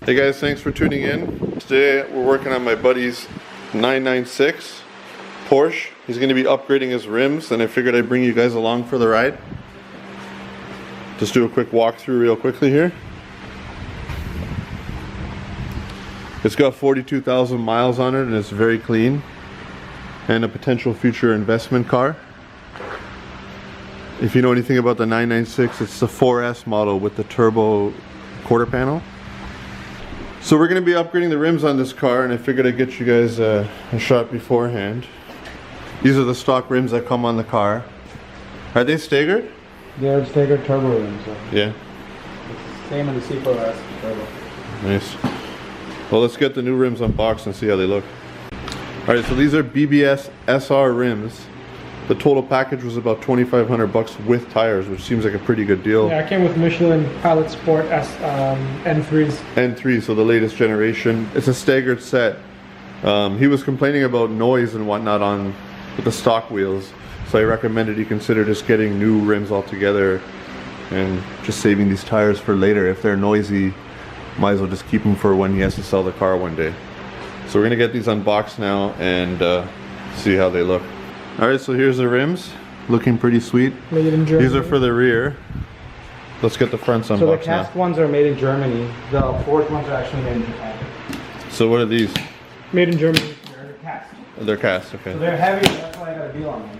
Hey guys, thanks for tuning in. Today we're working on my buddy's 996 Porsche. He's going to be upgrading his rims, and I figured I'd bring you guys along for the ride. Just do a quick walkthrough real quickly here. It's got 42,000 miles on it and it's very clean, and a potential future investment car. If you know anything about the 996, it's the 4S model with the turbo quarter panel. So we're going to be upgrading the rims on this car, and I figured I'd get you guys a shot beforehand. These are the stock rims that come on the car. Are they staggered? They're staggered turbo rims. So yeah. it's the same in the C4S turbo. Nice. Well, let's get the new rims unboxed and see how they look. Alright, so these are BBS SR rims. The total package was about 2,500 bucks with tires, which seems like a pretty good deal. Yeah, it came with Michelin Pilot Sport N3s. N3, so the latest generation. It's a staggered set. He was complaining about noise and whatnot on with the stock wheels, so I recommended he consider just getting new rims altogether and just saving these tires for later. If they're noisy, might as well just keep them for when he has to sell the car one day. So we're gonna get these unboxed now and see how they look. Alright, so here's the rims, looking pretty sweet. Made in Germany. These are for the rear. Let's get the fronts unboxed now. So the cast ones are made in Germany. The fourth ones are actually made in Japan. So what are these? Made in Germany. They're cast. They're cast, okay. So they're heavy, that's why I got a deal on them.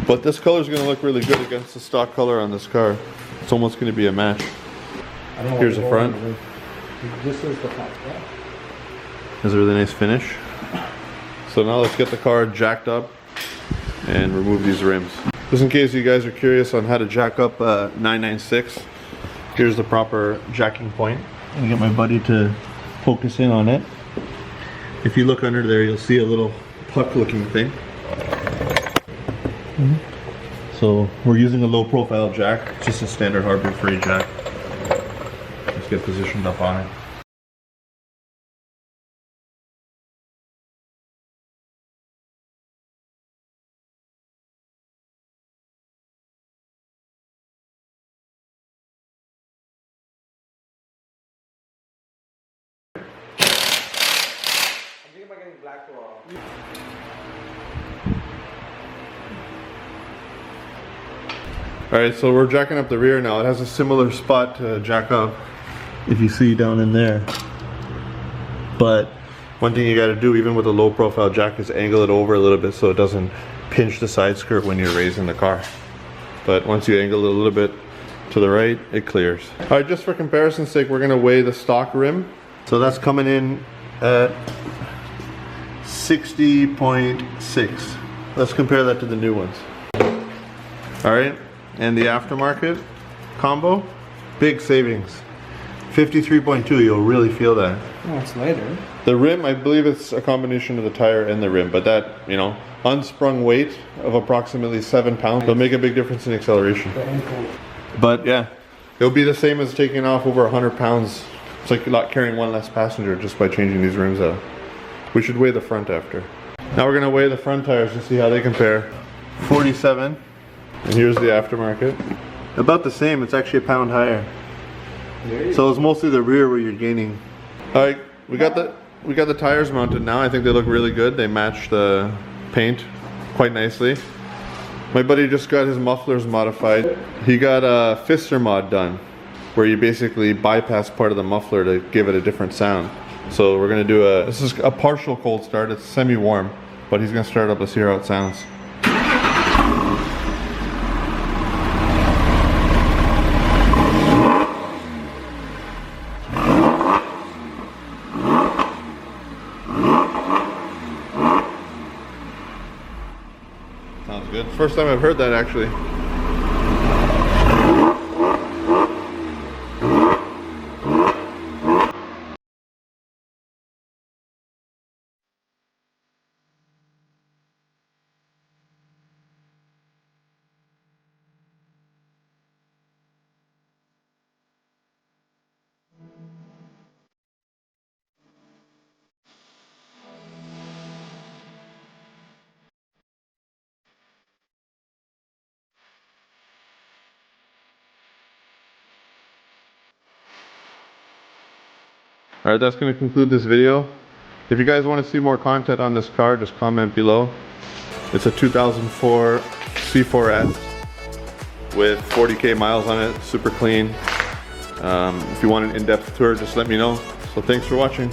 But this color is going to look really good against the stock color on this car. It's almost going to be a match. I don't know. Here's the front. This is the front, yeah. There's a really nice finish. So now let's get the car jacked up and remove these rims. Just in case you guys are curious on how to jack up a 996, here's the proper jacking point. I'm gonna get my buddy to focus in on it. If you look under there, you'll see a little puck looking thing. So we're using a low profile jack, it's just a standard hardware free jack. Let's get positioned up on it. Alright, so we're jacking up the rear now. It has a similar spot to jack up, if you see down in there. But one thing you gotta do, even with a low profile jack, is angle it over a little bit so it doesn't pinch the side skirt when you're raising the car. But once you angle it a little bit to the right, it clears. Alright, just for comparison's sake, we're gonna weigh the stock rim. So that's coming in at 60.6. Let's compare that to the new ones. Alright, and the aftermarket combo, big savings. 53.2, you'll really feel that. Oh, it's later. The rim, I believe it's a combination of the tire and the rim, but that, you know, unsprung weight of approximately 7 pounds will make a big difference in acceleration. But yeah, it'll be the same as taking off over 100 pounds. It's like not carrying one less passenger just by changing these rims out. We should weigh the front after. Now we're gonna weigh the front tires to see how they compare. 47, and here's the aftermarket. About the same, it's actually a pound higher. So it's mostly the rear where you're gaining. All right, we got the tires mounted now. I think they look really good. They match the paint quite nicely. My buddy just got his mufflers modified. He got a Fister mod done, where you basically bypass part of the muffler to give it a different sound. So we're gonna do this is a partial cold start. It's semi-warm, but he's gonna start up. Let's hear how it sounds. Sounds good. First time I've heard that actually. Alright, that's going to conclude this video. If you guys want to see more content on this car, just comment below. It's a 2004 C4S with 40k miles on it, super clean. If you want an in-depth tour, just let me know. So thanks for watching.